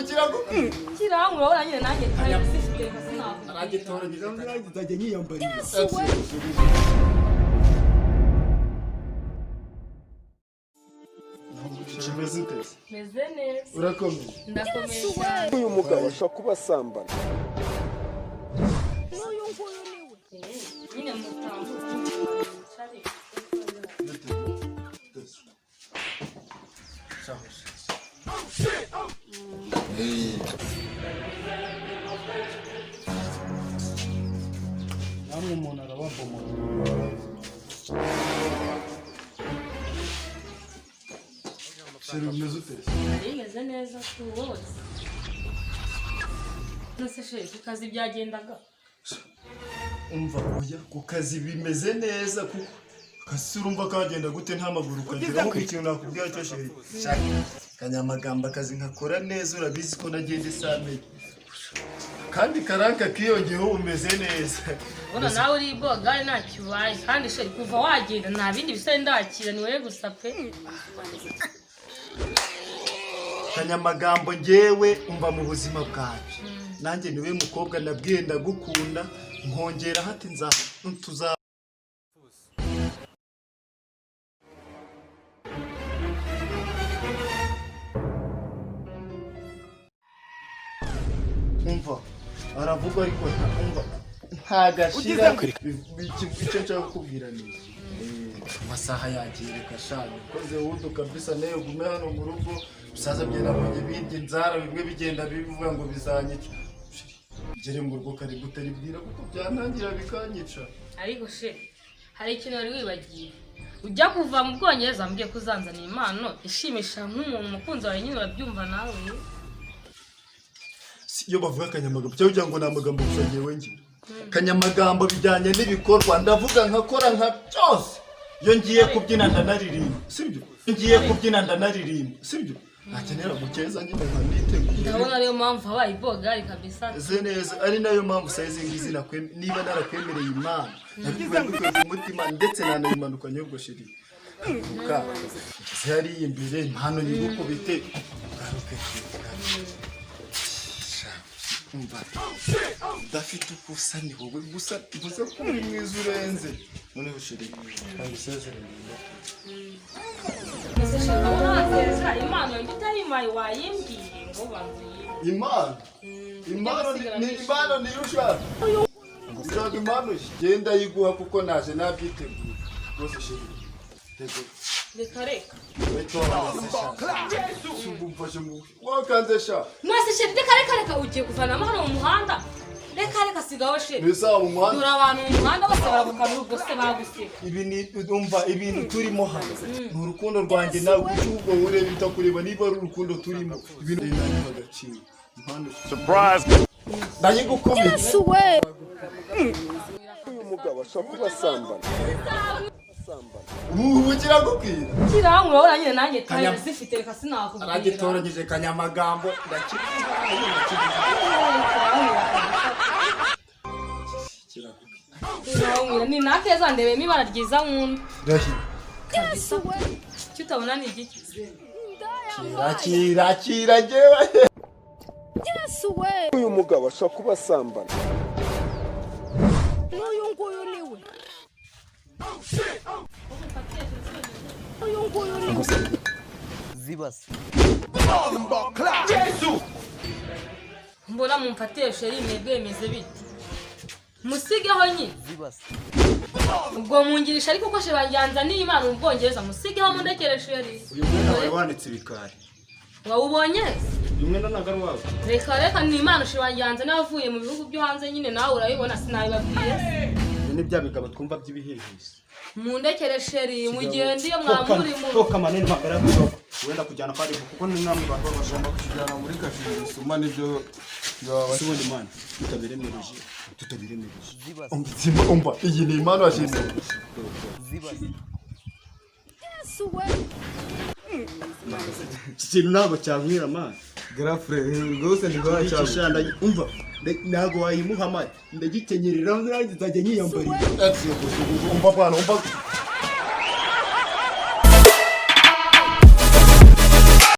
kirago kirago urabona nyine nanjye sifite aragitoranyije nanjye nzajya nyiyambarira meze neza urakomeye ndakomeye cyane uyu mugabo ashobora kuba asambana n'uyu nguyu niwe nyine mutambu namwe umuntu arababomora sheri umeze ute imeze neza tu wose nose sheri ku kazi byagendaga umva oya ku kazi bimeze neza kuko kasi urumva kagenda gute nta maguru ukagira aho ikintu nakubwira cyo sheri kanyamagambo akazi nkakora neza urabizi ko nagenda isame kandi karanka kiyongeyeho umeze neza ubona nawe uri boga nta kibaye kandi sheri kuva wagenda nta bindi bisa ndakira ni wowe gusa pe kanyamagambo ngewe umva mu buzima bwacu nanjye niwe mukobwa nabwiye ndagukunda nkongera hati tuza umva aravuga ariko umva ntagashira icyo nshaka kukubwira neza amasaha yagiye reka shaka koze wudu kabisa nayo gume hano mu rugo bisaza byenabonye bindi nzara bimwe bigenda bivuga ngo bizanyica gere mu rugo kari gutaribwira kuko byantangira bikanyica ariko she hari ikintu wari wibagiye ujya kuva mu Bwongereza mbwiye kuzanzanira impano ishimisha nk'umuntu umukunzi wawe nyine urabyumva nawe iyo bavuga kanyamagambo cyangwa kugira ngo ni amagambo gusa ngewe ngira kanyamagambo bijyanye n'ibikorwa ndavuga nkakora nka byose iyo ngiye kubyina ndanaririmba sibyo ngiye kubyina ndanaririmba sibyo nakenera gukeza nyine nkaniteguye ndabona ariyo mpamvu habaye ibogari kabisa neza ari nayo mpamvu sayizi ngizi niba narakwemereye imana nabikwiye ku mutima ndetse nanayimanukanye ubwo shiri ka zari imbere impano nyigukubite garuke umva dafite ubusa ni wowe gusa kuri mwiza urenze noneho shiri ntabisezeranye imana nditayimaye wayimbwiye ngo banzuye impano niyo ushaka ushaka impano genda yiguha kuko naje nabyiteguye rwose shiri reka umfashe mu wakanze sha mwese sheri reka ugiye kuvanamo hano mu muhanda reka sigaho sheri bisaba mu muhanda dore abantu mu muhanda bose baragukana ubwo se baguseka ibi ni umva ibintu turimo hano ni urukundo rwanjye nawe kuko ureba bitakureba niba ari urukundo turimo ibintu n'andi bagaciro impano surprise ndayigukubita uyu mugabo ashobora kuba asambana ubu kiragubwira kirago urabona nyine nanjye tayo zifite reka sinakubwira aragitoranyije kanyamagambo ndakira ni nakeza ndebemo ibara ryiza nkunda kabisa icyo utabona ni igiki kira ngewe uyu mugabo ashobora kuba asambana n'uyu nguyu niwe zibase mbona mumfatiye sheri mwebwe bimeze bite musigeho nyine zibase ubwo mungirisha ariko ko she banyanza n'Imana mu Bwongereza musigeho mundekere sheri uyu mwana wawe wanditse ibikari wawubonye uyu mwana ntago ari wawe reka ni Imana she banyanza n'abavuye mu bihugu byo hanze nyine nawe urabibona sinabibabwiye ni bya bigabo twumva by'ibihehisi mundekere sheri mugende iyo mwamurimo toka manene magara kuko wenda kujyana pale kuko ni namwe bantu bagomba kujyana muri kafiri suma nibyo basibundi man tutabiremereje umva umva iyi ni impano ashimye zibase ikintu ntabwo cyankwira man girlfriend rwose ndigwa cyashanda umva ntabwo wayimuha man ndagikenyerera nzajya nyiyambarira umva bwana umva